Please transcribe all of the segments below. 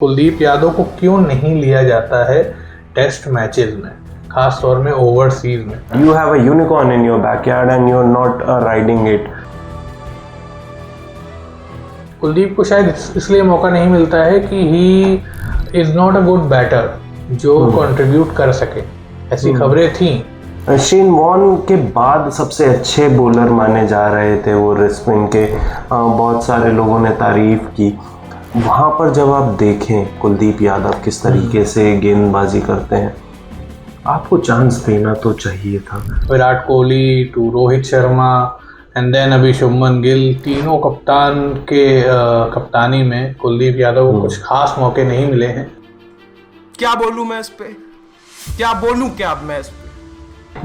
कुलदीप यादव को क्यों नहीं लिया जाता है टेस्ट मैचेस में, खास तौर में ओवरसीज में? You have a unicorn in your backyard and you're not riding it. Kuldeep को शायद इसलिए मौका नहीं मिलता है कि he is not a good batter जो कंट्रीब्यूट कर सके, ऐसी खबरें थी। शेन वॉर्न के बाद सबसे अच्छे बॉलर माने जा रहे थे वो रिस्ट स्पिन के, बहुत सारे लोगों ने तारीफ की। वहाँ पर जब आप देखें कुलदीप यादव किस तरीके से गेंदबाजी करते हैं, आपको चांस देना तो चाहिए था। Virat Kohli to Rohit Sharma and then अभी शुभमन गिल, तीनों कप्तान के कप्तानी में कुलदीप यादव को कुछ खास मौके नहीं मिले हैं। क्या बोलूं मैं इस पे, क्या बोलूं क्या मैं इस पे।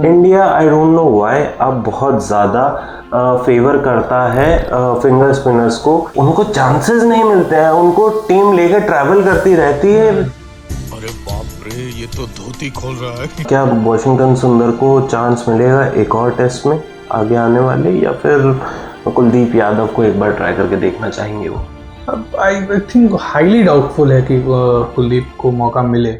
India I don't know why अब बहुत ज़्यादा फेवर करता है फिंगर स्पिनर्स को। उनको चांसेस नहीं मिलते हैं, उनको टीम लेकर ट्रैवल करती रहती है। अरे बाप रे, ये तो धोती खोल रहा है। क्या वॉशिंगटन सुंदर को चांस मिलेगा एक और टेस्ट में आगे आने वाले, या फिर कुलदीप यादव को एक बार ट्राई करके देखना चाहेंगे वो? अब आई थिंक हाईली डाउटफुल है कि कुलदीप को मौका मिले।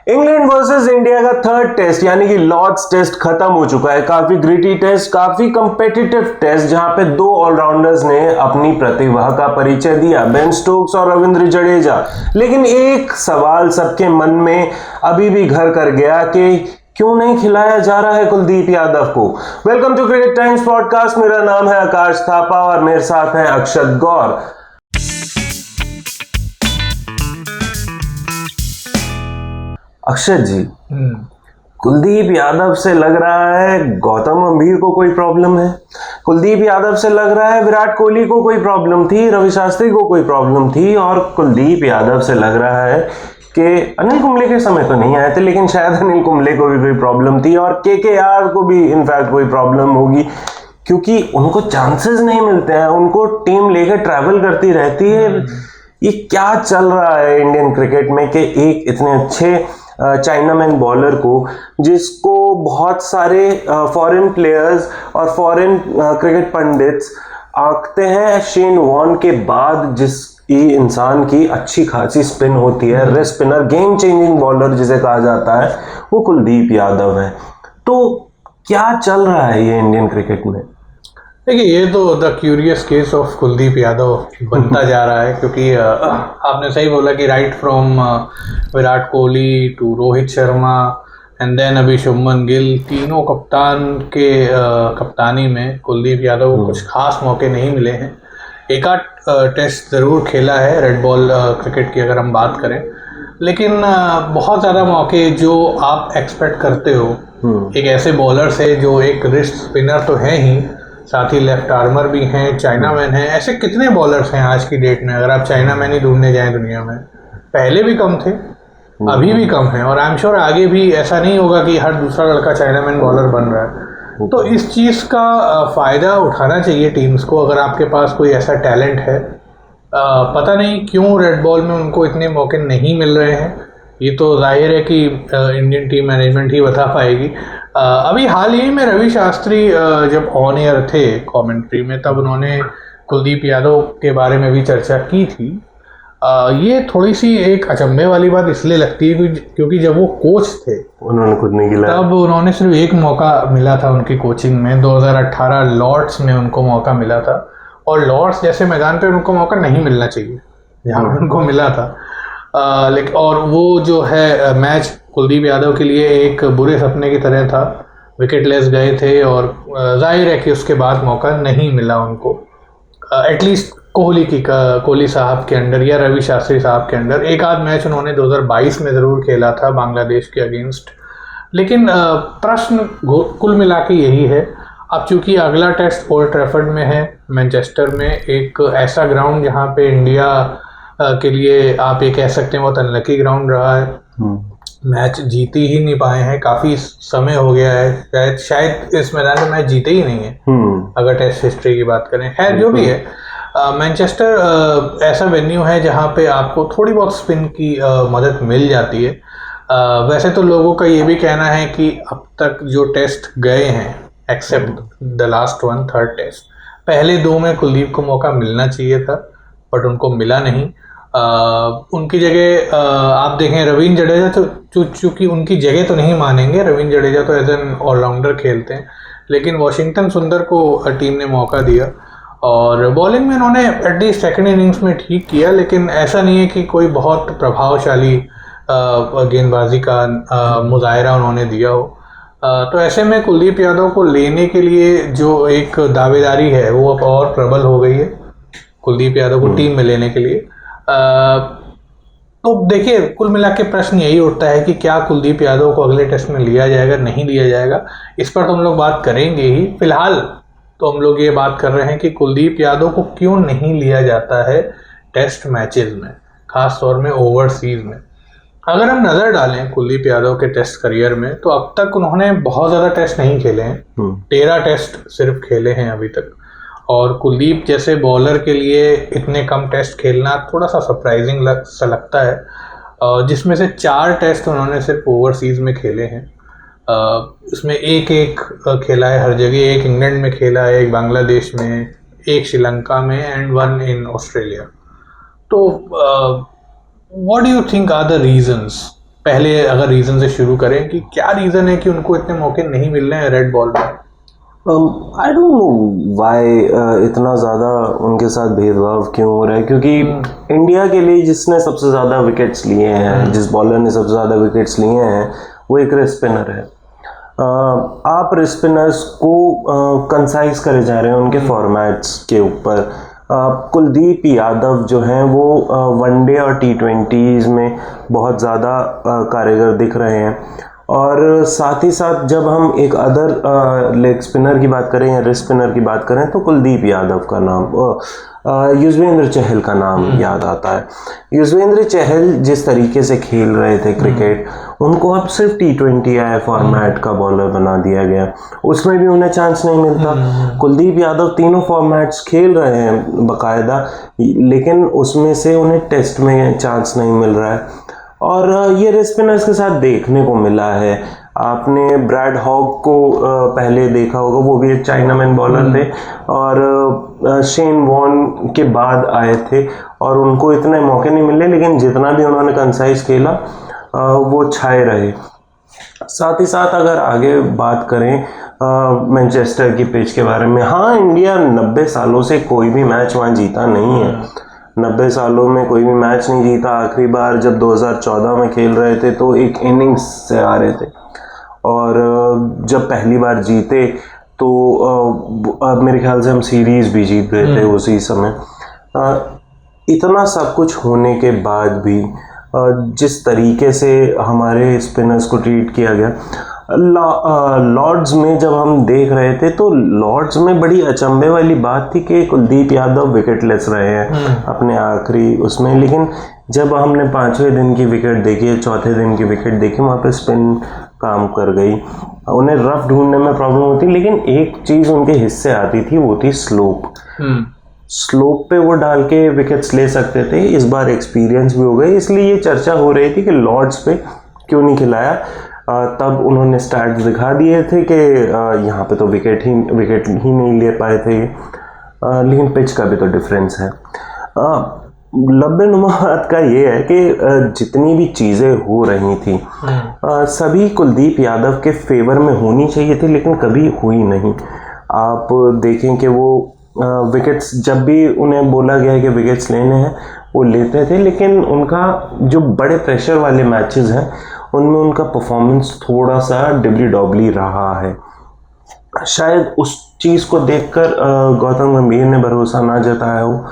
इंग्लैंड वर्सेस इंडिया का थर्ड टेस्ट यानी कि लॉर्ड्स टेस्ट खत्म हो चुका है। काफी ग्रिटी टेस्ट, काफी कंपेटिटिव टेस्ट, जहां पे दो ऑलराउंडर्स ने अपनी प्रतिभा का परिचय दिया, बेन स्टोक्स और रविंद्र जडेजा। लेकिन एक सवाल सबके मन में अभी भी घर कर गया कि क्यों नहीं खिलाया जा रहा है कुलदीप यादव को। Welcome to Cricket Times podcast. मेरा नाम है आकाश थापा और मेरे साथ हैं अक्षत गौर। अक्षत जी, कुलदीप यादव से लग रहा है गौतम गंभीर को कोई प्रॉब्लम है, कुलदीप यादव से लग रहा है विराट कोहली को कोई प्रॉब्लम थी, रवि शास्त्री को कोई प्रॉब्लम थी, और कुलदीप यादव से लग रहा है कि अनिल कुंबले के समय तो नहीं आए थे, लेकिन शायद अनिल कुंबले को भी कोई प्रॉब्लम थी, और केकेआर को भी इनफैक्ट कोई प्रॉब्लम होगी, क्योंकि उनको चांसेस नहीं मिलते हैं, उनको टीम लेकर ट्रैवल करती रहती है। ये क्या चल रहा है इंडियन क्रिकेट में कि एक इतने अच्छे चाइनामैन बॉलर को, जिसको बहुत सारे फॉरेन प्लेयर्स और फॉरेन क्रिकेट पंडित्स आंकते हैं शेन वॉर्न के बाद, जिस इंसान की अच्छी खासी स्पिन होती है, rest spinner, game changing bowler जिसे कहा जाता है, वो कुलदीप यादव है। तो क्या चल रहा है ये इंडियन क्रिकेट में? देखिए, ये तो the curious case of Kuldeep Yadav बनता जा रहा है, क्योंकि आपने सही बोला कि right from Virat Kohli to Rohit Sharma and then अभी शुभमन गिल, तीनों कप्तान के कप्तानी में कुलदीप यादव को कुछ खास मौके नहीं मिले हैं। एक आध टेस्ट ज़रूर खेला है रेड बॉल क्रिकेट की अगर हम बात करें, लेकिन बहुत ज़्यादा मौके जो आप एक्सपेक्ट करते हो एक ऐसे बॉलर से जो एक रिस्ट स्पिनर तो है ही, साथ ही लेफ्ट आर्मर भी हैं, चाइनामैन हैं। ऐसे कितने बॉलर्स हैं आज की डेट में, अगर आप चाइनामैन ही ढूंढने जाएं दुनिया में? पहले भी कम थे, अभी भी कम हैं, और आई एम श्योर आगे भी ऐसा नहीं होगा कि हर दूसरा लड़का चाइनामैन बॉलर बन रहा है। तो इस चीज़ का फ़ायदा उठाना चाहिए टीम्स को, अगर आपके पास कोई ऐसा टैलेंट है। पता नहीं क्यों रेड बॉल में उनको इतने मौके नहीं मिल रहे हैं, ये तो जाहिर है कि इंडियन टीम मैनेजमेंट ही बता पाएगी। अभी हाल ही में रवि शास्त्री जब ऑन एयर थे कमेंट्री में, तब उन्होंने कुलदीप यादव के बारे में भी चर्चा की थी। ये थोड़ी सी एक अचंभे वाली बात इसलिए लगती है क्योंकि जब वो कोच थे, उन्होंने खुद नहीं खिलाया, तब उन्होंने सिर्फ एक मौका मिला था उनकी कोचिंग में, 2018 लॉर्ड्स में उनको मौका मिला था, और लॉर्ड्स जैसे मैदान पे उनको मौका नहीं मिलना चाहिए जहाँ पर उनको मिला था। लेकिन और वो जो है मैच कुलदीप यादव के लिए एक बुरे सपने की तरह था, विकेट लेस गए थे, और जाहिर है कि उसके बाद मौका नहीं मिला उनको, एटलीस्ट कोहली साहब के अंडर या रवि शास्त्री साहब के अंडर। एक आध मैच उन्होंने 2022 में ज़रूर खेला था बांग्लादेश के अगेंस्ट। लेकिन प्रश्न कुल मिला के यही है, अब चूंकि अगला टेस्ट ओल्ड ट्रैफर्ड में है, मैनचेस्टर में, एक ऐसा ग्राउंड जहाँ पे इंडिया के लिए आप ये कह सकते हैं बहुत अनलकी ग्राउंड रहा है, मैच जीत ही नहीं पाए हैं, काफ़ी समय हो गया है, शायद इस मैदान में मैच जीते ही नहीं है अगर टेस्ट हिस्ट्री की बात करें। खैर जो भी है, मैनचेस्टर ऐसा वेन्यू है जहाँ पे आपको थोड़ी बहुत स्पिन की मदद मिल जाती है। वैसे तो लोगों का ये भी कहना है कि अब तक जो टेस्ट गए हैं, except the last one, third test, पहले दो में कुलदीप को मौका मिलना चाहिए था, बट उनको मिला नहीं। उनकी जगह आप देखें रवींद्र जडेजा, तो चूँकि उनकी जगह तो नहीं मानेंगे, रवींद्र जडेजा तो एज एन ऑलराउंडर खेलते हैं, लेकिन वॉशिंगटन सुंदर को टीम ने मौका दिया और बॉलिंग में उन्होंने एटलीस्ट सेकंड इनिंग्स में ठीक किया, लेकिन ऐसा नहीं है कि कोई बहुत प्रभावशाली गेंदबाजी का मुजाहरा उन्होंने दिया हो। तो ऐसे में कुलदीप यादव को लेने के लिए जो एक दावेदारी है वो अब और प्रबल हो गई है कुलदीप यादव को टीम में लेने के लिए। तो देखिए, कुल मिला के प्रश्न यही उठता है कि क्या कुलदीप यादव को अगले टेस्ट में लिया जाएगा, नहीं लिया जाएगा, इस पर तो हम लोग बात करेंगे ही। फिलहाल तो हम लोग ये बात कर रहे हैं कि कुलदीप यादव को क्यों नहीं लिया जाता है टेस्ट मैचेस में, खास तौर में ओवरसीज में। अगर हम नज़र डालें कुलदीप यादव के टेस्ट करियर में, तो अब तक उन्होंने बहुत ज़्यादा टेस्ट नहीं खेले हैं, 13 टेस्ट सिर्फ खेले हैं अभी तक। और कुलदीप जैसे बॉलर के लिए इतने कम टेस्ट खेलना थोड़ा सा सरप्राइजिंग सा लगता है, जिसमें से 4 टेस्ट उन्होंने सिर्फ ओवरसीज़ में खेले हैं। इसमें एक खेला है हर जगह, एक इंग्लैंड में खेला है, एक बांग्लादेश में, एक श्रीलंका में and 1 in Australia. So what do you think are the reasons? पहले अगर रीज़न से शुरू करें कि क्या रीज़न है कि उनको इतने मौके नहीं मिल रहे हैं रेड बॉल में? आई डोंट नो वाई इतना ज़्यादा उनके साथ भेदभाव क्यों हो रहा है, क्योंकि इंडिया के लिए जिसने सबसे ज़्यादा विकेट्स लिए हैं, जिस बॉलर ने सबसे ज़्यादा विकेट्स लिए हैं, वो एक रिस्ट स्पिनर है। आप रिस्ट स्पिनर्स को कंसाइज करे जा रहे हैं उनके फॉर्मेट्स के ऊपर। कुलदीप यादव जो हैं वो वनडे और T20s में बहुत ज़्यादा कारगर दिख रहे हैं, और साथ ही साथ जब हम एक अदर लेग स्पिनर की बात करें या रिस्ट स्पिनर की बात करें तो कुलदीप यादव का नाम, युजवेंद्र चहल का नाम याद आता है। युजवेंद्र चहल जिस तरीके से खेल रहे थे क्रिकेट, उनको अब सिर्फ T20I फॉर्मेट का बॉलर बना दिया गया, उसमें भी उन्हें चांस नहीं मिलता। कुलदीप यादव तीनों फॉर्मेट्स खेल रहे हैं बाकायदा, लेकिन उसमें से उन्हें टेस्ट में चांस नहीं मिल रहा है, और ये रिस्ट स्पिनर्स के साथ देखने को मिला है। आपने ब्रैड हॉग को पहले देखा होगा, वो भी एक चाइनामैन बॉलर थे और शेन वॉर्न के बाद आए थे, और उनको इतने मौके नहीं मिले, लेकिन जितना भी उन्होंने कंसाइज खेला वो छाए रहे। साथ ही साथ अगर आगे बात करें मैनचेस्टर की पिच के बारे में, हाँ, इंडिया 90 सालों से कोई भी मैच वहाँ जीता नहीं है, 90 सालों में कोई भी मैच नहीं जीता। आखिरी बार जब 2014 में खेल रहे थे तो एक इनिंग्स से आ रहे थे, और जब पहली बार जीते तो मेरे ख्याल से हम सीरीज़ भी जीत गए थे उसी समय। इतना सब कुछ होने के बाद भी जिस तरीके से हमारे स्पिनर्स को ट्रीट किया गया, लॉर्ड्स में जब हम देख रहे थे तो लॉर्ड्स में बड़ी अचंभे वाली बात थी कि कुलदीप यादव विकेटलेस रहे हैं अपने आखिरी उसमें, लेकिन जब हमने 5वें दिन की विकेट देखी, चौथे दिन की विकेट देखी, वहाँ पे स्पिन काम कर गई। उन्हें रफ ढूंढने में प्रॉब्लम होती, लेकिन एक चीज़ उनके हिस्से आती थी, वो थी स्लोप। स्लोप पे वो डाल के विकेट्स ले सकते थे। इस बार एक्सपीरियंस भी हो गए, इसलिए ये चर्चा हो रही थी कि लॉर्ड्स पे क्यों नहीं खिलाया। तब उन्होंने स्टैट्स दिखा दिए थे कि यहाँ पे तो विकेट ही नहीं ले पाए थे, लेकिन पिच का भी तो डिफरेंस है। लब्बे नुमा बात का ये है कि जितनी भी चीज़ें हो रही थी सभी कुलदीप यादव के फेवर में होनी चाहिए थी, लेकिन कभी हुई नहीं। आप देखें कि वो विकेट्स, जब भी उन्हें बोला गया कि विकेट्स लेने हैं वो लेते थे, लेकिन उनका जो बड़े प्रेशर वाले मैचेस हैं उनमें उनका परफॉर्मेंस थोड़ा सा डिबली डॉबली रहा है। शायद उस चीज़ को देखकर गौतम गंभीर ने भरोसा ना जताया हो,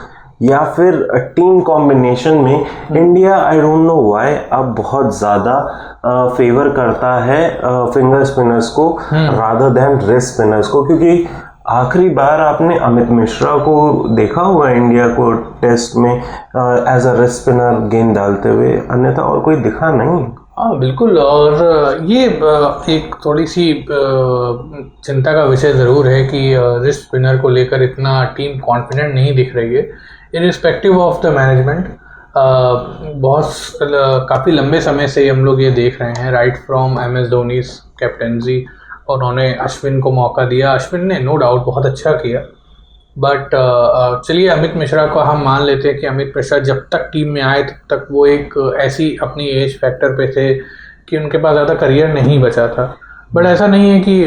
या फिर टीम कॉम्बिनेशन में India, I don't know why, अब बहुत ज़्यादा फेवर करता है फिंगर स्पिनर्स को रादर देन रिस्ट स्पिनर्स को, क्योंकि आखिरी बार आपने अमित मिश्रा को देखा हुआ इंडिया को टेस्ट में एज अ रिस्ट स्पिनर गेंद डालते हुए, अन्यथा और कोई दिखा नहीं। हाँ बिल्कुल, और ये एक थोड़ी सी चिंता का विषय ज़रूर है कि रिस्ट स्पिनर को लेकर इतना टीम कॉन्फिडेंट नहीं दिख रही है, इरिस्पेक्टिव ऑफ द मैनेजमेंट। काफ़ी लंबे समय से हम लोग ये देख रहे हैं, राइट फ्रॉम MS धोनी's कैप्टेंसी, और उन्होंने अश्विन को मौका दिया। अश्विन ने नो डाउट बहुत अच्छा किया, बट चलिए अमित मिश्रा को हम मान लेते हैं कि अमित मिश्रा जब तक टीम में आए तब तक वो एक ऐसी अपनी एज फैक्टर पे थे कि उनके पास ज़्यादा करियर नहीं बचा था। बट ऐसा नहीं है कि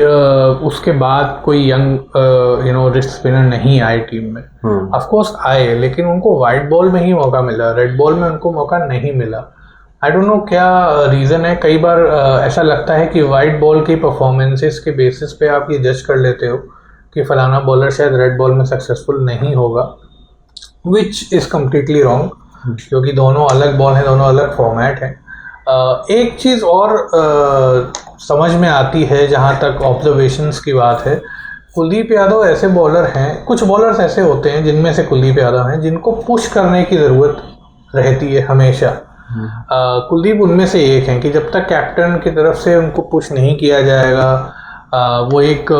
उसके बाद कोई यंग रिस्ट स्पिनर नहीं आए टीम में। ऑफ कोर्स आए, लेकिन उनको वाइट बॉल में ही मौका मिला, रेड बॉल में उनको मौका नहीं मिला। आई डोंट नो क्या रीज़न है। कई बार ऐसा लगता है कि वाइट बॉल की परफॉर्मेंसेस के बेसिस पे आप ये जज कर लेते हो कि फलाना बॉलर शायद रेड बॉल में सक्सेसफुल नहीं होगा, विच इज़ कम्प्लीटली रॉन्ग, क्योंकि दोनों अलग बॉल हैं, दोनों अलग फॉर्मेट हैं। एक चीज़ और समझ में आती है जहाँ तक ऑब्जर्वेशंस की बात है, कुलदीप यादव ऐसे बॉलर हैं, कुछ बॉलर्स ऐसे होते हैं जिनमें से कुलदीप यादव हैं जिनको पुश करने की ज़रूरत रहती है हमेशा। कुलदीप उनमें से एक हैं कि जब तक कैप्टन की तरफ से उनको पुश नहीं किया जाएगा, वो एक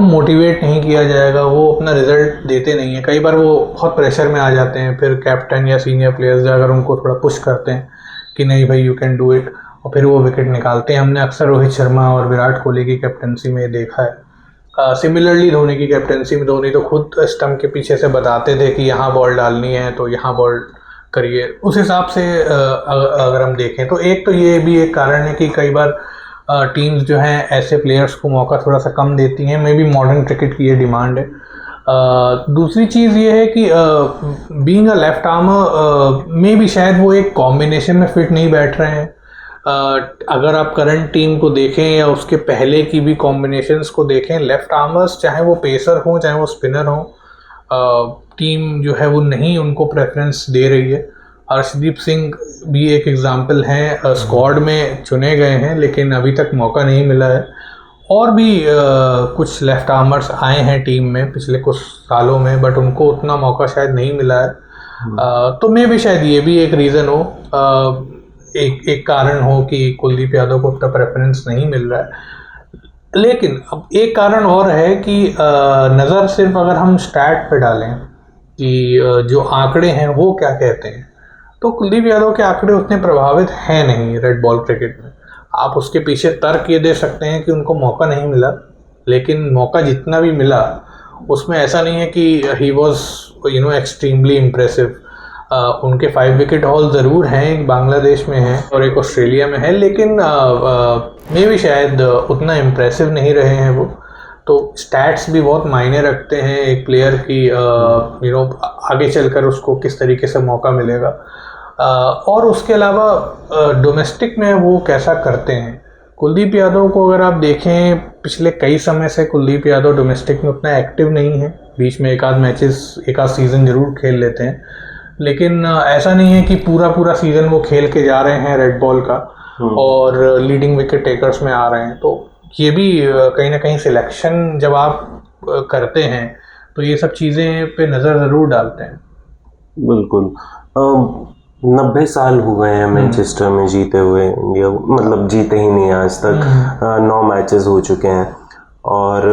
मोटिवेट नहीं किया जाएगा, वो अपना रिजल्ट देते नहीं है। कई बार वो बहुत प्रेशर में आ जाते हैं, फिर कैप्टन या सीनियर प्लेयर्स जाकर उनको थोड़ा पुश करते हैं कि नहीं भाई यू कैन डू इट, और फिर वो विकेट निकालते हैं। हमने अक्सर रोहित शर्मा और विराट कोहली की कैप्टनसी में देखा है। सिमिलरली धोनी की कैप्टनसी में धोनी तो खुद स्टंप के पीछे से बताते थे कि यहाँ बॉल डालनी है तो यहाँ बॉल करिए। उस हिसाब से अगर हम देखें तो एक तो ये भी एक कारण है कि कई बार टीम्स जो हैं ऐसे प्लेयर्स को मौका थोड़ा सा कम देती हैं। मे बी मॉडर्न क्रिकेट की ये डिमांड है। दूसरी चीज़ ये है कि बीइंग अ लेफ्ट आर्मर में भी शायद वो एक कॉम्बिनेशन में फिट नहीं बैठ रहे हैं। अगर आप करंट टीम को देखें या उसके पहले की भी कॉम्बिनेशंस को देखें, लेफ्ट आर्मर्स चाहे वो पेसर हों चाहे वो स्पिनर हों, टीम जो है वो नहीं उनको प्रेफरेंस दे रही है। अर्शदीप सिंह भी एक एग्जांपल हैं, स्क्वाड में चुने गए हैं लेकिन अभी तक मौका नहीं मिला है। और भी कुछ लेफ्ट आर्मर्स आए हैं टीम में पिछले कुछ सालों में, बट उनको उतना मौका शायद नहीं मिला है। तो मे भी शायद ये भी एक रीज़न हो, एक कारण हो कि कुलदीप यादव को उतना प्रेफरेंस नहीं मिल रहा है। लेकिन अब एक कारण और है कि नज़र सिर्फ अगर हम स्टैट पे डालें कि जो आंकड़े हैं वो क्या कहते हैं, तो कुलदीप यादव के आंकड़े उतने प्रभावित हैं नहीं रेड बॉल क्रिकेट में। आप उसके पीछे तर्क ये दे सकते हैं कि उनको मौका नहीं मिला, लेकिन मौका जितना भी मिला उसमें ऐसा नहीं है कि ही वॉज एक्सट्रीमली इम्प्रेसिव। उनके 5 विकेट हॉल ज़रूर हैं, एक बांग्लादेश में है और एक ऑस्ट्रेलिया में है, लेकिन मे भी शायद उतना इम्प्रेसिव नहीं रहे हैं वो। तो स्टैट्स भी बहुत मायने रखते हैं एक प्लेयर की आगे चलकर उसको किस तरीके से मौका मिलेगा। और उसके अलावा डोमेस्टिक में वो कैसा करते हैं। कुलदीप यादव को अगर आप देखें, पिछले कई समय से कुलदीप यादव डोमेस्टिक में उतना एक्टिव नहीं है। बीच में एक आध सीज़न ज़रूर खेल लेते हैं, लेकिन ऐसा नहीं है कि पूरा सीज़न वो खेल के जा रहे हैं रेड बॉल का और लीडिंग विकेट टेकर्स में आ रहे हैं। तो ये भी कहीं ना कहीं सिलेक्शन जब आप करते हैं तो ये सब चीज़ें पे नज़र ज़रूर डालते हैं। बिल्कुल। 90 साल हो गए हैं मैनचेस्टर में जीते हुए इंडिया, मतलब जीते ही नहीं आज तक। 9 मैचेस हो चुके हैं और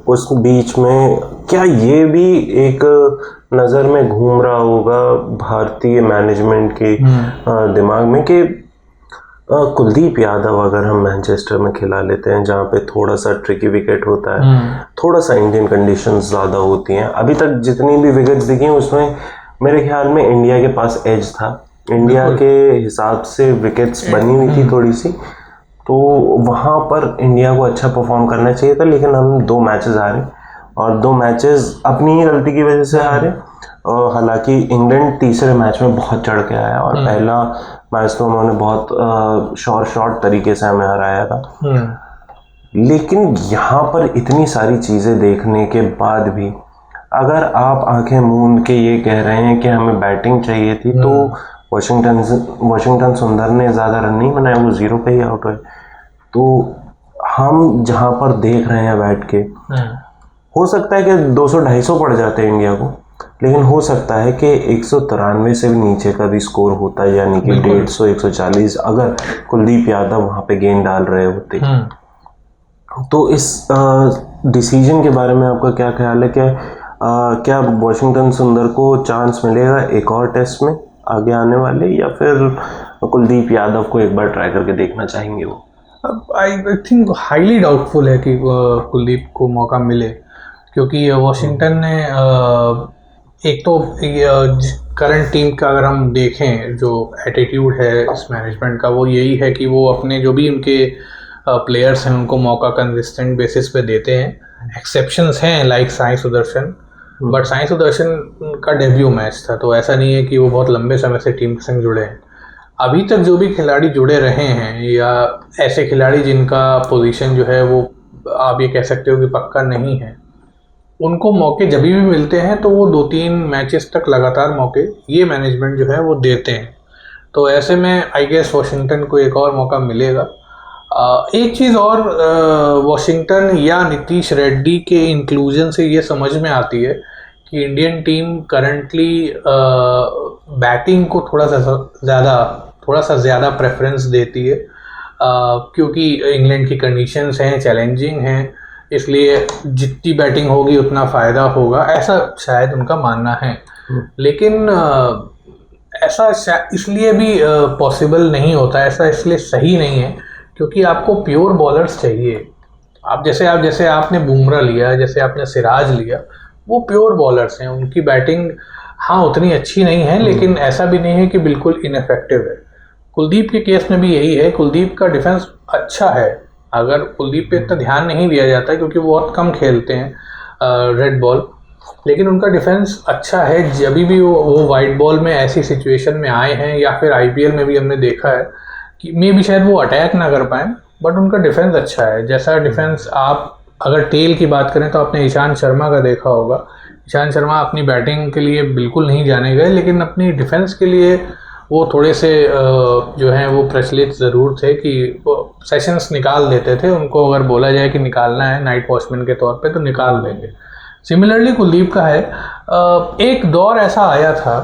उस बीच में क्या ये भी एक नज़र में घूम रहा होगा भारतीय मैनेजमेंट के दिमाग में कि कुलदीप यादव अगर हम मैनचेस्टर में खिला लेते हैं जहाँ पे थोड़ा सा ट्रिकी विकेट होता है, थोड़ा सा इंडियन कंडीशंस ज़्यादा होती हैं। अभी तक जितनी भी विकेट्स दिखी हैं उसमें मेरे ख्याल में इंडिया के पास एज था। इंडिया के हिसाब से विकेट्स बनी हुई थी थोड़ी सी, तो वहाँ पर इंडिया को अच्छा परफॉर्म करना चाहिए था, लेकिन हम 2 मैचेस हारे और 2 मैचेस अपनी ही गलती की वजह से हारे। और हालांकि इंग्लैंड तीसरे मैच में बहुत चढ़ के आया और पहला मैच तो उन्होंने बहुत शॉर्ट तरीके से हमें हराया था। लेकिन यहाँ पर इतनी सारी चीज़ें देखने के बाद भी अगर आप आंखें मूंद के ये कह रहे हैं कि हमें बैटिंग चाहिए थी, तो वॉशिंगटन सुंदर ने ज़्यादा रन नहीं बनाए, वो 0 पे ही आउट हुए। तो हम जहाँ पर देख रहे हैं बैठ के, हो सकता है कि 200-250 पड़ जाते हैं इंडिया को, लेकिन हो सकता है कि 193 से भी नीचे का भी स्कोर होता है, यानी कि 150-140 अगर कुलदीप यादव वहाँ पे गेंद डाल रहे होते। तो इस डिसीजन के बारे में आपका क्या ख्याल है? क्या वॉशिंगटन सुंदर को चांस मिलेगा एक और टेस्ट में आगे आने वाले, या फिर कुलदीप यादव को एक बार ट्राई करके देखना चाहेंगे वो? आई थिंक हाईली डाउटफुल है कि कुलदीप को मौका मिले, क्योंकि वॉशिंगटन ने एक तो करंट टीम का अगर हम देखें जो एटीट्यूड है इस मैनेजमेंट का वो यही है कि वो अपने जो भी उनके प्लेयर्स हैं उनको मौका कंसिस्टेंट बेसिस पे देते हैं। एक्सेप्शंस हैं लाइक साई सुदर्शन, बट साई सुदर्शन का डेब्यू मैच था तो ऐसा नहीं है कि वो बहुत लंबे समय से टीम के संग जुड़े हैं। अभी तक जो भी खिलाड़ी जुड़े रहे हैं या ऐसे खिलाड़ी जिनका पोजीशन जो है वो आप ये कह सकते हो कि पक्का नहीं है, उनको मौके जब भी मिलते हैं तो वो 2-3 मैचेस तक लगातार मौके ये मैनेजमेंट जो है वो देते हैं। तो ऐसे में आई गेस वॉशिंगटन को एक और मौका मिलेगा। एक चीज़ और वॉशिंगटन या नीतीश रेड्डी के इंक्लूजन से ये समझ में आती है कि इंडियन टीम करंटली बैटिंग को थोड़ा सा ज़्यादा प्रेफरेंस देती है, क्योंकि इंग्लैंड की कंडीशंस हैं, चैलेंजिंग हैं, इसलिए जितनी बैटिंग होगी उतना फ़ायदा होगा, ऐसा शायद उनका मानना है। लेकिन ऐसा इसलिए भी पॉसिबल नहीं होता, ऐसा इसलिए सही नहीं है क्योंकि आपको प्योर बॉलर्स चाहिए। आप जैसे आपने बुमराह लिया, जैसे आपने सिराज लिया, वो प्योर बॉलर्स हैं, उनकी बैटिंग हाँ उतनी अच्छी नहीं है लेकिन ऐसा भी नहीं है कि बिल्कुल इनफेक्टिव है। कुलदीप के केस में भी यही है, कुलदीप का डिफेंस अच्छा है, अगर कुलदीप पे इतना ध्यान नहीं दिया जाता क्योंकि वो बहुत कम खेलते हैं रेड बॉल, लेकिन उनका डिफेंस अच्छा है। जब भी वो वाइट बॉल में ऐसी सिचुएशन में आए हैं या फिर आईपीएल में भी हमने देखा है कि मे भी शायद वो अटैक ना कर पाएँ, बट उनका डिफेंस अच्छा है। जैसा डिफेंस आप अगर टेल की बात करें तो आपने ईशांत शर्मा का देखा होगा। ईशांत शर्मा अपनी बैटिंग के लिए बिल्कुल नहीं जाने गए लेकिन अपनी डिफेंस के लिए वो थोड़े से जो हैं वो प्रचलित ज़रूर थे कि वो सेशंस निकाल देते थे, उनको अगर बोला जाए कि निकालना है नाइट वॉचमैन के तौर पे तो निकाल देंगे। सिमिलरली कुलदीप का है, एक दौर ऐसा आया था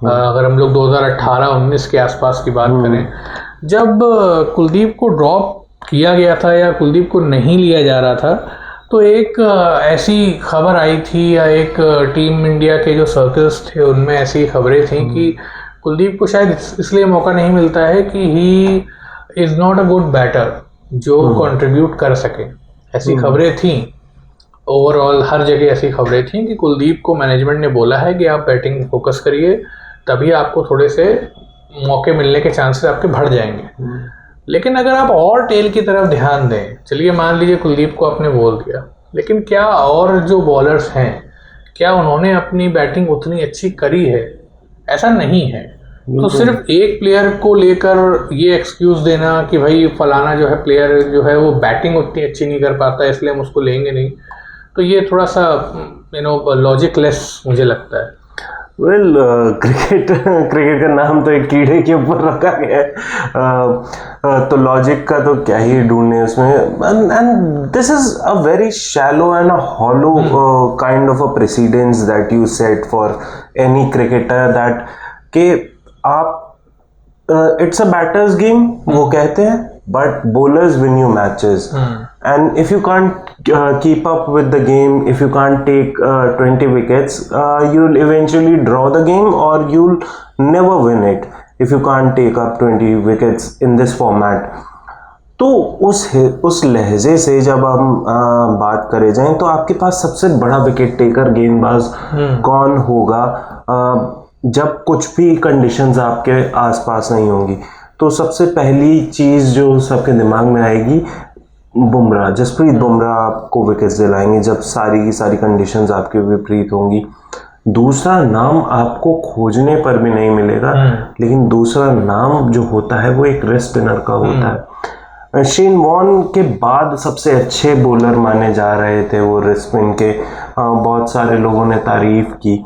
अगर हम लोग 2018-19 के आसपास की बात करें, जब कुलदीप को ड्रॉप किया गया था या कुलदीप को नहीं लिया जा रहा था, तो एक ऐसी खबर आई थी या एक टीम इंडिया के जो सर्कल्स थे उनमें ऐसी खबरें थी कि कुलदीप को शायद इसलिए मौका नहीं मिलता है कि he is not a good batter जो कंट्रीब्यूट कर सके। ऐसी खबरें थी, ओवरऑल हर जगह ऐसी खबरें थी कि कुलदीप को मैनेजमेंट ने बोला है कि आप बैटिंग फोकस करिए, तभी आपको थोड़े से मौके मिलने के चांसेस आपके बढ़ जाएंगे। लेकिन अगर आप और टेल की तरफ ध्यान दें, चलिए मान लीजिए कुलदीप को आपने बोल दिया, लेकिन क्या और जो बॉलर्स हैं क्या उन्होंने अपनी बैटिंग उतनी अच्छी करी है? ऐसा नहीं है। तो सिर्फ एक प्लेयर को लेकर ये एक्सक्यूज देना कि भाई फलाना जो है प्लेयर जो है वो बैटिंग उतनी अच्छी नहीं कर पाता इसलिए हम उसको लेंगे नहीं, तो ये थोड़ा सा लॉजिकलेस मुझे लगता है। वेल क्रिकेट का नाम तो एक कीड़े के ऊपर रखा गया है, तो लॉजिक का तो क्या ही ढूंढने उसमें। And this is a very shallow and a hollow kind of a precedence that you set for any cricketer, that के आप इट्स अ बैटर्स गेम वो कहते हैं, but bowlers win you matches. And if you can't keep up with the game, if you can't take 20 wickets, you'll eventually draw the game or you'll never win it if you can't take up 20 wickets in this format. तो उस लहजे से जब हम बात करे जाएं तो आपके पास सबसे बड़ा विकेट टेकर गेंदबाज कौन होगा जब कुछ भी कंडीशंस आपके आसपास नहीं होंगी? तो सबसे पहली चीज़ जो सबके दिमाग में आएगी, बुमराह, जसप्रीत बुमराह आपको विकेट्स दिलाएंगे जब सारी की सारी कंडीशंस आपके विपरीत होंगी। दूसरा नाम आपको खोजने पर भी नहीं मिलेगा, लेकिन दूसरा नाम जो होता है वो एक रेस्ट स्पिनर का होता है। शेन वॉर्न के बाद सबसे अच्छे बॉलर माने जा रहे थे वो रेस्ट स्पिन के, बहुत सारे लोगों ने तारीफ की।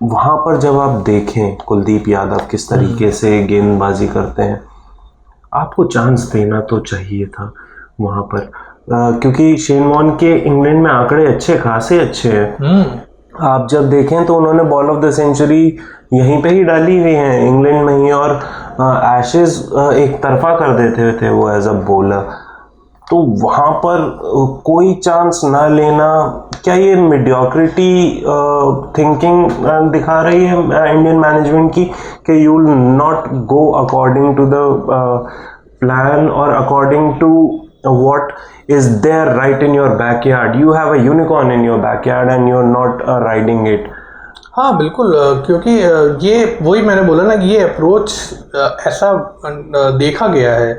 वहाँ पर जब आप देखें कुलदीप यादव किस तरीके से गेंदबाजी करते हैं, आपको चांस देना तो चाहिए था वहाँ पर, क्योंकि शेन वॉर्न के इंग्लैंड में आंकड़े खासे अच्छे हैं। आप जब देखें तो उन्होंने बॉल ऑफ द सेंचुरी यहीं पे ही डाली हुई है इंग्लैंड में ही, और एशेज एक तरफा कर देते थे वो एज अ बॉलर। तो वहाँ पर कोई चांस ना लेना, क्या ये मीडियोक्रिटी थिंकिंग दिखा रही है इंडियन मैनेजमेंट की कि you will not go according to the plan और according to what is there right in your backyard? You have a unicorn in your backyard and you're not riding it. हाँ बिल्कुल, क्योंकि ये वही मैंने बोला ना कि ये अप्रोच ऐसा देखा गया है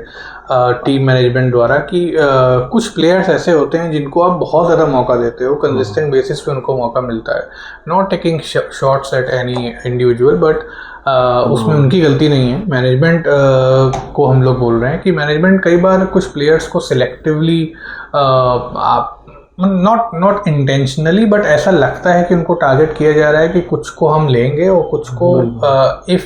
टीम मैनेजमेंट द्वारा कि कुछ प्लेयर्स ऐसे होते हैं जिनको आप बहुत ज़्यादा मौका देते हो, कंसिस्टेंट बेसिस पे उनको मौका मिलता है, not taking shots at any individual, but उसमें उनकी गलती नहीं है। मैनेजमेंट को हम लोग बोल रहे हैं कि मैनेजमेंट कई बार कुछ प्लेयर्स को सिलेक्टिवली आप नॉट इंटेंशनली बट ऐसा लगता है कि उनको टारगेट किया जा रहा है कि कुछ को हम लेंगे और कुछ को if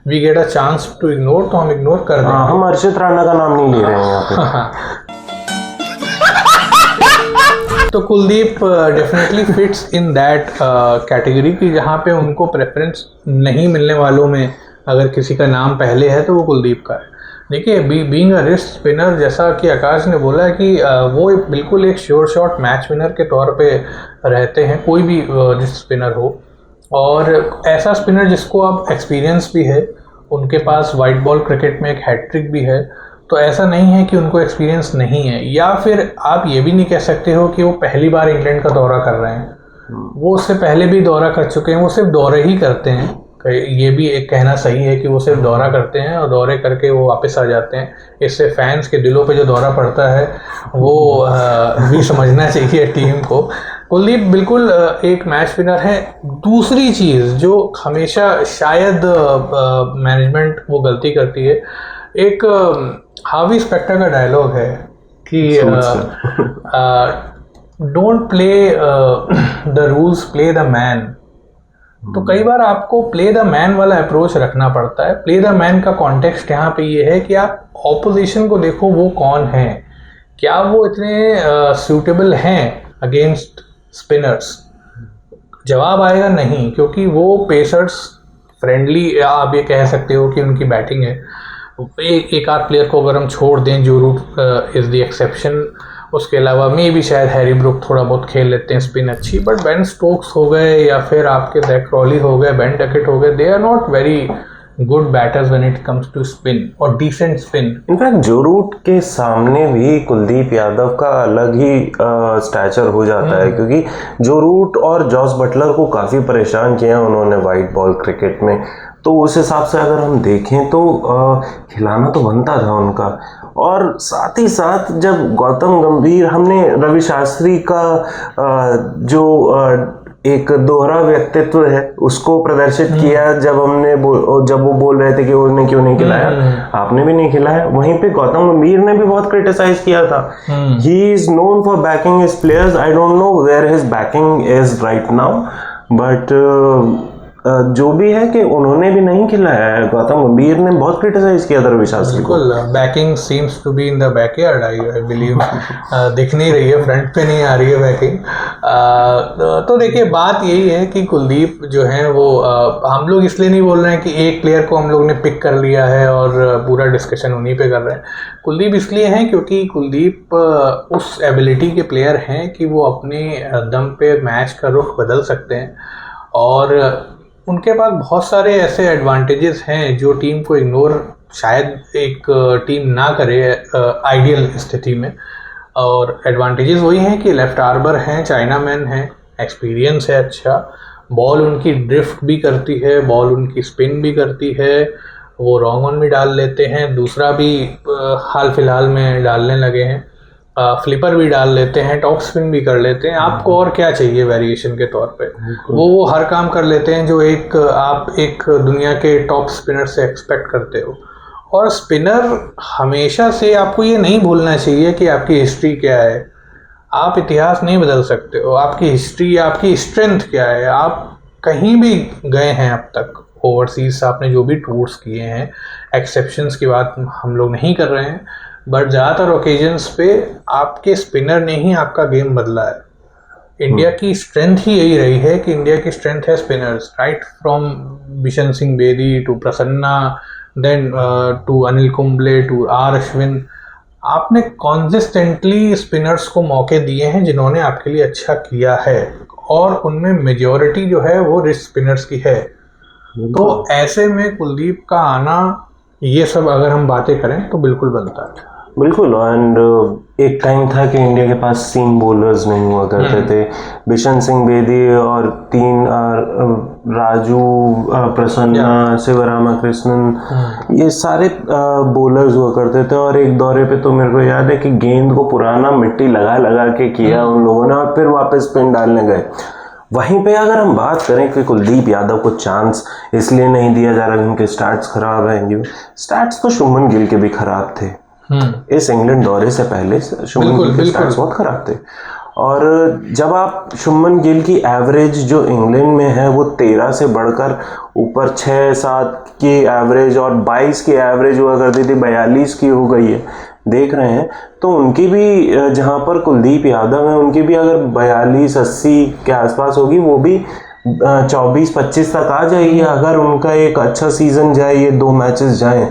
we get a chance to ignore तो हम इग्नोर कर देंगे। हम अर्षित राणा का नाम नहीं ले रहे हैं यहाँ पे। तो Kuldeep definitely fits in that category कि जहाँ पे उनको प्रेफरेंस नहीं मिलने वालों में अगर किसी का नाम पहले है तो वो कुलदीप का है। देखिए, बीइंग अ रिस्ट स्पिनर, जैसा कि आकाश ने बोला है कि वो बिल्कुल एक श्योर शॉट मैच विनर के तौर पे रहते हैं, कोई भी रिस्ट स्पिनर हो, और ऐसा स्पिनर जिसको आप एक्सपीरियंस भी है, उनके पास वाइट बॉल क्रिकेट में एक हैट्रिक भी है, तो ऐसा नहीं है कि उनको एक्सपीरियंस नहीं है। या फिर आप ये भी नहीं कह सकते हो कि वो पहली बार इंग्लैंड का दौरा कर रहे हैं, वो उससे पहले भी दौरा कर चुके हैं, वो सिर्फ दौरे ही करते हैं। ये भी एक कहना सही है कि वो सिर्फ दौरा करते हैं और दौरे करके वो वापस आ जाते हैं। इससे फैंस के दिलों पे जो दौरा पड़ता है वो भी समझना चाहिए टीम को। कुलदीप बिल्कुल एक मैच विनर है। दूसरी चीज़ जो हमेशा शायद मैनेजमेंट वो गलती करती है, एक हार्वी स्पेक्टर का डायलॉग है कि don't play the rules, play the man. तो कई बार आपको प्ले द मैन वाला अप्रोच रखना पड़ता है। प्ले द मैन का कॉन्टेक्स्ट यहाँ पे ये है कि आप ऑपोजिशन को देखो, वो कौन है, क्या वो इतने सूटेबल हैं अगेंस्ट स्पिनर्स। जवाब आएगा नहीं, क्योंकि वो पेसर्स फ्रेंडली, आप ये कह सकते हो कि उनकी बैटिंग है। एक आध प्लेयर को अगर हम छोड़ दें, जो रूट इज़ द एक्सेप्शन, उसके अलावा मे भी शायद हैरी ब्रुक थोड़ा बहुत खेल लेते हैं स्पिन अच्छी, बट बेन स्टोक्स हो गए या फिर आपके ज़ैक क्रॉली हो गए, बेन डकेट हो गए, they are not very good batters when it comes to spin और decent spin. In fact Joe Root के सामने भी कुलदीप यादव का अलग ही स्टैचर हो जाता है, क्योंकि जो रूट और जॉस बटलर को काफ़ी परेशान किया उन्होंने वाइट बॉल क्रिकेट में, तो उस हिसाब से अगर हम देखें तो खिलाना तो बनता था उनका। और साथ ही साथ जब गौतम गंभीर, हमने रवि शास्त्री का जो एक दोहरा व्यक्तित्व है उसको प्रदर्शित किया, जब वो बोल रहे थे कि उन्हें क्यों नहीं खिलाया, आपने भी नहीं खिलाया। वहीं पे गौतम गंभीर ने भी बहुत क्रिटिसाइज किया था। He is known for backing his players, I don't know where his backing is right now, but जो भी है कि उन्होंने भी नहीं खिलाया है। गौतम गंभीर ने बहुत क्रिटिसाइज किया था रवि शास्त्री को। बिल्कुल, backing seems to be in the backyard, I believe. दिख नहीं रही है, फ्रंट पे नहीं आ रही है बैकिंग। तो देखिए, बात यही है कि कुलदीप जो है वो हम लोग इसलिए नहीं बोल रहे हैं कि एक प्लेयर को हम लोग ने पिक कर लिया है और पूरा डिस्कशन उन्हीं पे कर रहे हैं। कुलदीप इसलिए हैं क्योंकि कुलदीप उस एबिलिटी के प्लेयर हैं कि वो अपने दम पे मैच का रुख बदल सकते हैं, और उनके पास बहुत सारे ऐसे एडवांटेजेस हैं जो टीम को इग्नोर शायद एक टीम ना करे आइडियल स्थिति में। और एडवांटेजेस वही हैं कि लेफ्ट आर्बर हैं, चाइना मैन हैं, एक्सपीरियंस है अच्छा, बॉल उनकी ड्रिफ्ट भी करती है, बॉल उनकी स्पिन भी करती है, वो रॉन्ग ऑन भी डाल लेते हैं, दूसरा भी हाल फिलहाल में डालने लगे हैं, फ्लिपर भी डाल लेते हैं, टॉप स्पिन भी कर लेते हैं। आपको और क्या चाहिए वेरिएशन के तौर पे? वो हर काम कर लेते हैं जो आप एक दुनिया के टॉप स्पिनर से एक्सपेक्ट करते हो। और स्पिनर हमेशा से, आपको ये नहीं भूलना चाहिए कि आपकी हिस्ट्री क्या है। आप इतिहास नहीं बदल सकते हो, आपकी हिस्ट्री, आपकी स्ट्रेंथ क्या है। आप कहीं भी गए हैं अब तक, ओवरसीज आपने जो भी टूर्स किए हैं, एक्सेप्शंस की बात हम लोग नहीं कर रहे हैं, बट ज़्यादातर ओकेजन्स पे आपके स्पिनर ने ही आपका गेम बदला है। इंडिया की स्ट्रेंथ ही यही रही है कि इंडिया की स्ट्रेंथ है spinners, right from Bishan Singh Bedi to Prasanna, then to Anil Kumble to R Ashwin. आपने कॉन्सिस्टेंटली स्पिनर्स को मौके दिए हैं जिन्होंने आपके लिए अच्छा किया है, और उनमें मेजॉरिटी जो है वो रिस्ट स्पिनर्स की है। तो ऐसे में कुलदीप का आना, ये सब अगर हम बातें करें तो बिल्कुल बनता है। बिल्कुल। एंड एक टाइम था कि इंडिया के पास सीम बॉलर्स नहीं हुआ करते थे। बिशन सिंह बेदी और तीन राजू प्रसन्ना, शिवरामा कृष्णन, ये सारे बॉलर्स हुआ करते थे। और एक दौरे पे तो मेरे को याद है कि गेंद को पुराना मिट्टी लगा लगा के किया उन लोगों ने और फिर वापस स्पिन डालने गए। वहीं पे अगर हम बात करें कि कुलदीप यादव को चांस इसलिए नहीं दिया जा रहा, उनके स्टार्ट्स खराब हैं। स्टार्ट्स तो शुभमन गिल के भी खराब थे। इस इंग्लैंड दौरे से पहले शुभमन गिल के स्टार्ट्स बहुत खराब थे। और जब आप शुभमन गिल की एवरेज जो इंग्लैंड में है वो 13 से बढ़कर ऊपर 6-7 की एवरेज और 22 की एवरेज हुआ करती थी, 42 की हो गई है, देख रहे हैं। तो उनकी भी जहां पर कुलदीप यादव है उनकी भी अगर 42-80 के आसपास होगी, वो भी 24-25 तक आ जाएगी अगर उनका एक अच्छा सीजन जाए, ये 2 मैचेस जाएं।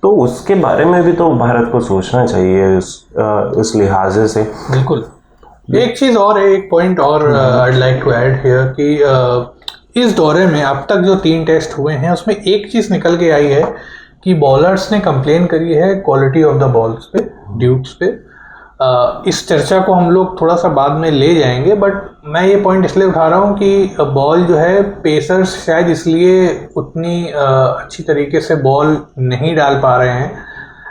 तो उसके बारे में भी तो भारत को सोचना चाहिए इस लिहाजे से। बिल्कुल। एक चीज और है, एक पॉइंट और I like to add here कि इस दौरे में अब तक जो 3 टेस्ट हुए हैं उसमें एक चीज निकल के आई है कि बॉलर्स ने कंप्लेन करी है क्वालिटी ऑफ द बॉल्स पे, ड्यूक्स पे। इस चर्चा को हम लोग थोड़ा सा बाद में ले जाएंगे, बट मैं ये पॉइंट इसलिए उठा रहा हूँ कि बॉल जो है पेसर्स शायद इसलिए उतनी अच्छी तरीके से बॉल नहीं डाल पा रहे हैं,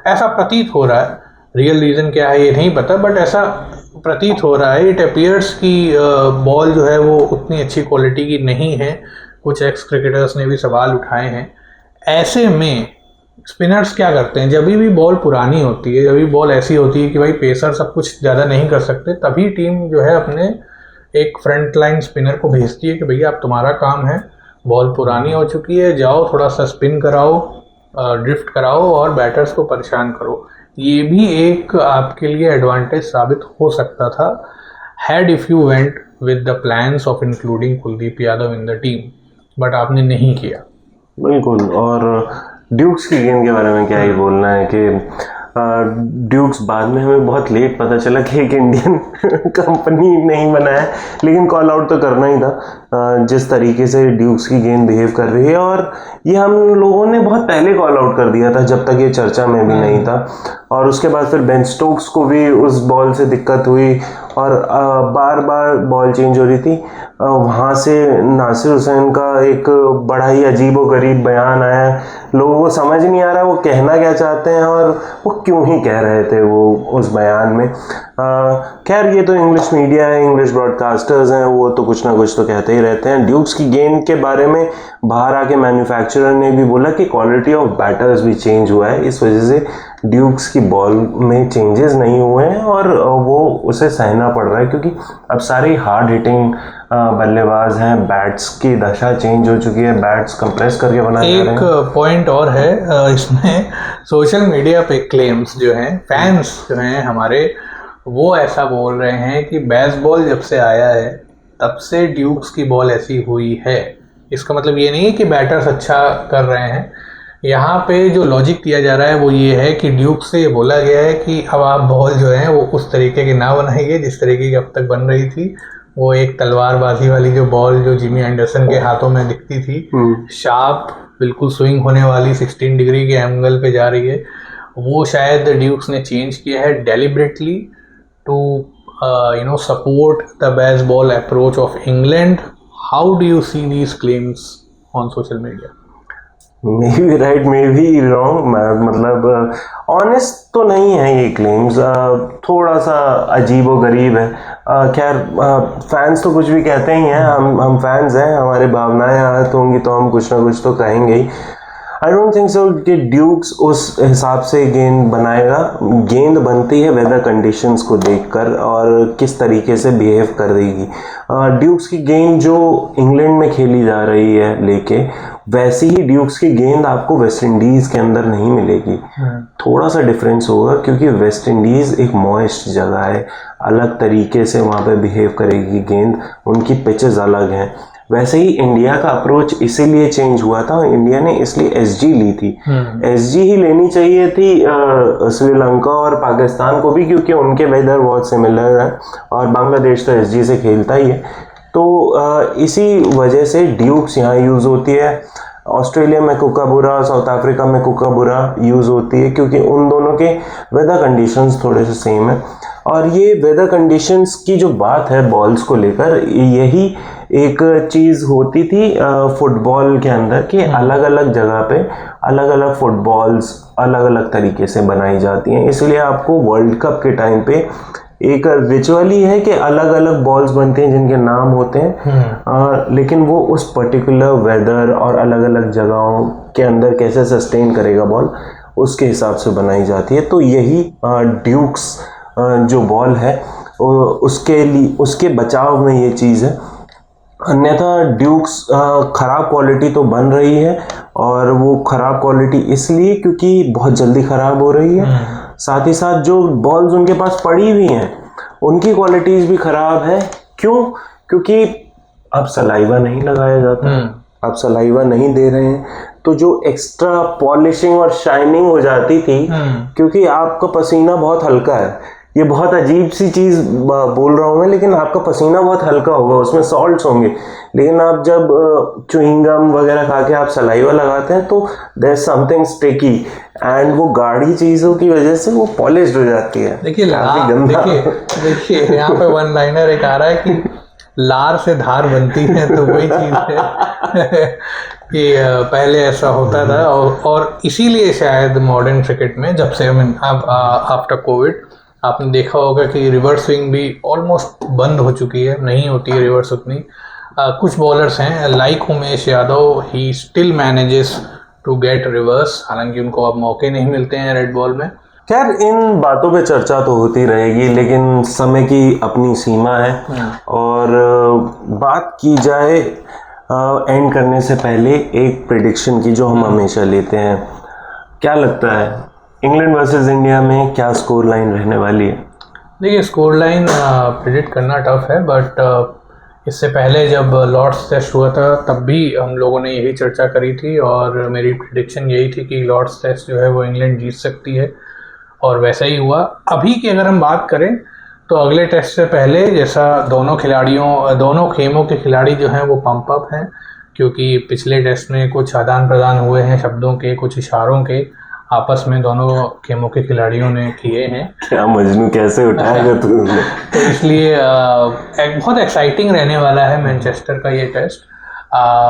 ऐसा प्रतीत हो रहा है। रियल रीज़न क्या है ये नहीं पता, बट ऐसा प्रतीत हो रहा है। इट अपीयर्स कि बॉल जो है वो उतनी अच्छी क्वालिटी की नहीं है। कुछ एक्स क्रिकेटर्स ने भी सवाल उठाए हैं। ऐसे में स्पिनर्स क्या करते हैं, जब भी बॉल पुरानी होती है, जब भी बॉल ऐसी होती है कि भाई पेसर सब कुछ ज़्यादा नहीं कर सकते, तभी टीम जो है अपने एक फ्रंट लाइन स्पिनर को भेजती है कि भैया अब तुम्हारा काम है, बॉल पुरानी हो चुकी है, जाओ थोड़ा सा स्पिन कराओ, ड्रिफ्ट कराओ और बैटर्स को परेशान करो। ये भी एक आपके लिए एडवांटेज साबित हो सकता था, had if you went with the plans of including Kuldeep Yadav in the team, but आपने नहीं किया। बिल्कुल। और ड्यूक्स की गेंद के बारे में क्या ही बोलना है कि ड्यूक्स बाद में हमें बहुत लेट पता चला कि एक इंडियन कंपनी नहीं बना है, लेकिन कॉल आउट तो करना ही था जिस तरीके से ड्यूक्स की गेंद बिहेव कर रही है। और ये हम लोगों ने बहुत पहले कॉल आउट कर दिया था, जब तक ये चर्चा में भी नहीं था। और उसके बाद फिर बेन स्टोक्स को भी उस बॉल से दिक्कत हुई और बार बार बॉल चेंज हो रही थी। वहाँ से नासिर हुसैन का एक बड़ा ही अजीबोगरीब बयान आया, लोगों को समझ नहीं आ रहा वो कहना क्या चाहते हैं और वो क्यों ही कह रहे थे वो उस बयान में। खैर ये तो इंग्लिश मीडिया है, इंग्लिश ब्रॉडकास्टर्स हैं, वो तो कुछ ना कुछ तो कहते ही रहते हैं। ड्यूक्स की गेंद के बारे में बाहर आके मैन्युफैक्चरर ने भी बोला कि क्वालिटी ऑफ बैटर्स भी चेंज हुआ है, इस वजह से ड्यूक्स की बॉल में चेंजेस नहीं हुए हैं और वो उसे सहना पड़ रहा है, क्योंकि अब सारी हार्ड हिटिंग बल्लेबाज हैं, बैट्स की दशा चेंज हो चुकी है, बैट्स कंप्रेस करके बनाए जा रहे हैं। एक पॉइंट और है इसमें, सोशल मीडिया पे क्लेम्स जो हैं, फैंस जो हैं हमारे, वो ऐसा बोल रहे हैं कि बेसबॉल जब से आया है तब से ड्यूक्स की बॉल ऐसी हुई है। इसका मतलब ये नहीं है कि बैटर्स अच्छा कर रहे हैं। यहाँ पे जो लॉजिक दिया जा रहा है वो ये है कि ड्यूक से ये बोला गया है कि अब आप बॉल जो है वो उस तरीके की ना बनाइए जिस तरीके की अब तक बन रही थी। वो एक तलवारबाजी वाली जो बॉल जो जिमी एंडरसन के हाथों में दिखती थी, शार्प बिल्कुल स्विंग होने वाली 16 डिग्री के एंगल पे जा रही है, वो शायद ड्यूक्स ने चेंज किया है deliberately to support the Bazball approach of England. How do you see these claims on social media? May be right, may be wrong, मतलब ऑनेस्ट तो नहीं है ये क्लेम्स, थोड़ा सा अजीब व गरीब है। खैर फैंस तो कुछ भी कहते ही हैं, हम फैंस हैं, हमारी भावनाएं आहत होंगी तो हम कुछ ना कुछ तो कहेंगे ही। आई डोंट थिंक सो कि ड्यूक्स उस हिसाब से गेंद बनाएगा। गेंद बनती है वेदर कंडीशंस को देखकर और किस तरीके से बिहेव कर देगी। ड्यूक्स की गेंद जो इंग्लैंड में खेली जा रही है लेके, वैसी ही ड्यूक्स की गेंद आपको वेस्ट इंडीज़ के अंदर नहीं मिलेगी। थोड़ा सा डिफरेंस होगा क्योंकि वेस्ट इंडीज़ एक मॉइस्ट जगह है, अलग तरीके से वहाँ पे बिहेव करेगी गेंद, उनकी पिचेस अलग हैं। वैसे ही इंडिया का अप्रोच इसीलिए चेंज हुआ था, इंडिया ने इसलिए एसजी ली थी। एसजी ही लेनी चाहिए थी श्रीलंका और पाकिस्तान को भी, क्योंकि उनके वेदर बहुत सिमिलर है और बांग्लादेश तो एसजी से खेलता ही है। तो इसी वजह से ड्यूक्स यहाँ यूज़ होती है। ऑस्ट्रेलिया में कुकाबुरा, साउथ अफ्रीका में कुकाबुरा यूज़ होती है, क्योंकि उन दोनों के वेदर कंडीशंस थोड़े से सेम है। और ये वेदर कंडीशंस की जो बात है बॉल्स को लेकर, यही एक चीज़ होती थी फुटबॉल के अंदर कि अलग अलग जगह पे अलग अलग फुटबॉल्स अलग अलग तरीके से बनाई जाती हैं। इसलिए आपको वर्ल्ड कप के टाइम पे एक रिचुअल ही है कि अलग अलग बॉल्स बनती हैं जिनके नाम होते हैं, लेकिन वो उस पर्टिकुलर वेदर और अलग अलग जगहों के अंदर कैसे सस्टेन करेगा बॉल, उसके हिसाब से बनाई जाती है। तो यही ड्यूक्स जो बॉल है उसके लिए, उसके बचाव में ये चीज़ है। अन्यथा ड्यूक्स ख़राब क्वालिटी तो बन रही है, और वो ख़राब क्वालिटी इसलिए क्योंकि बहुत जल्दी ख़राब हो रही है। साथ ही साथ जो बॉल्स उनके पास पड़ी हुई हैं उनकी क्वालिटीज़ भी ख़राब है। क्यों? क्योंकि अब सलाइवा नहीं लगाया जाता, अब सलाइवा नहीं दे रहे हैं, तो जो एक्स्ट्रा पॉलिशिंग और शाइनिंग हो जाती थी, क्योंकि आपका पसीना बहुत हल्का है, ये बहुत अजीब सी चीज़ बोल रहा हूँ मैं, लेकिन आपका पसीना बहुत हल्का होगा, उसमें सॉल्ट्स होंगे, लेकिन आप जब च्युइंगम वगैरह खा के आप सलाइवा लगाते हैं तो there is something sticky, and वो गाढ़ी चीज़ों की वजह से वो पॉलिश्ड हो जाती है। देखिए यहाँ पे वन लाइनर एक आ रहा है कि लार से धार बनती है, तो वही चीज़ है कि पहले ऐसा होता था, और इसीलिए शायद मॉडर्न क्रिकेट में जब से अब आफ्टर कोविड आपने देखा होगा कि रिवर्स स्विंग भी ऑलमोस्ट बंद हो चुकी है, नहीं होती है रिवर्स उतनी। कुछ बॉलर्स हैं like Umesh Yadav, he still manages to get reverse, हालांकि उनको अब मौके नहीं मिलते हैं रेड बॉल में। खैर, इन बातों पे चर्चा तो होती रहेगी, लेकिन समय की अपनी सीमा है। और बात की जाए एंड करने से पहले एक प्रेडिक्शन की जो हम हमेशा लेते हैं, क्या लगता है इंग्लैंड वर्सेस इंडिया में क्या स्कोर लाइन रहने वाली है? देखिए, स्कोर लाइन प्रेडिक्ट करना टफ है, बट इससे पहले जब लॉर्ड्स टेस्ट हुआ था तब भी हम लोगों ने यही चर्चा करी थी, और मेरी प्रेडिक्शन यही थी कि लॉर्ड्स टेस्ट जो है वो इंग्लैंड जीत सकती है, और वैसा ही हुआ। अभी की अगर हम बात करें तो अगले टेस्ट से पहले जैसा दोनों खेमों के खिलाड़ी जो हैं वो पंप अप हैं, क्योंकि पिछले टेस्ट में कुछ आदान प्रदान हुए हैं शब्दों के, कुछ इशारों के आपस में दोनों खेमों के खिलाड़ियों ने किए हैं। क्या मजनू कैसे उठाएगा तुमने? तो इसलिए बहुत एक्साइटिंग रहने वाला है मैनचेस्टर का ये टेस्ट।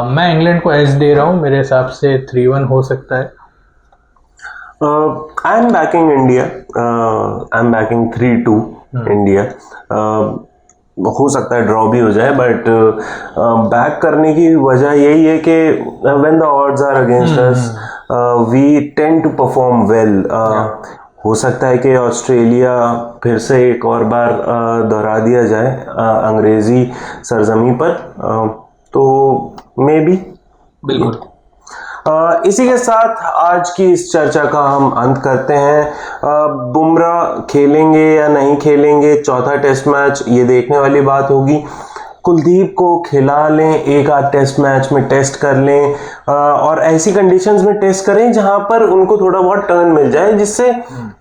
मैं इंग्लैंड को एज दे रहा हूँ, मेरे हिसाब से 3-1 हो सकता है। I am banking India, I am banking 3-2 India. हो सकता है ड्रॉ भी हो जाए, बट बैक करने की वजह यही है कि when the odds are against us we tend to perform well. हो सकता है कि ऑस्ट्रेलिया फिर से एक और बार दोहरा दिया जाए अंग्रेजी सरजमी पर, तो मे बी। बिल्कुल। इसी के साथ आज की इस चर्चा का हम अंत करते हैं। बुमराह खेलेंगे या नहीं खेलेंगे चौथा टेस्ट मैच, ये देखने वाली बात होगी। कुलदीप को खिला लें, एक आध टेस्ट मैच में टेस्ट कर लें, और ऐसी कंडीशंस में टेस्ट करें जहां पर उनको थोड़ा बहुत टर्न मिल जाए, जिससे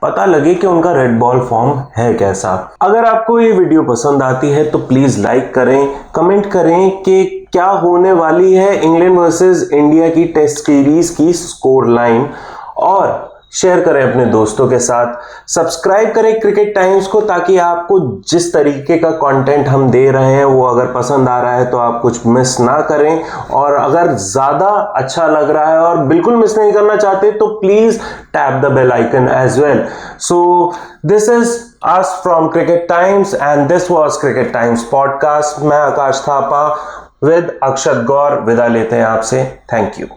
पता लगे कि उनका रेड बॉल फॉर्म है कैसा। अगर आपको ये वीडियो पसंद आती है तो प्लीज लाइक करें, कमेंट करें कि क्या होने वाली है इंग्लैंड वर्सेस इंडिया की टेस्ट सीरीज की स्कोर लाइन, और शेयर करें अपने दोस्तों के साथ। सब्सक्राइब करें क्रिकेट टाइम्स को, ताकि आपको जिस तरीके का कंटेंट हम दे रहे हैं वो अगर पसंद आ रहा है तो आप कुछ मिस ना करें, और अगर ज़्यादा अच्छा लग रहा है और बिल्कुल मिस नहीं करना चाहते तो please tap the bell icon as well. So this is us from Cricket Times and this was Cricket Times podcast। मैं आकाश थापा विद अक्षत गौर विदा लेते हैं आपसे। Thank you.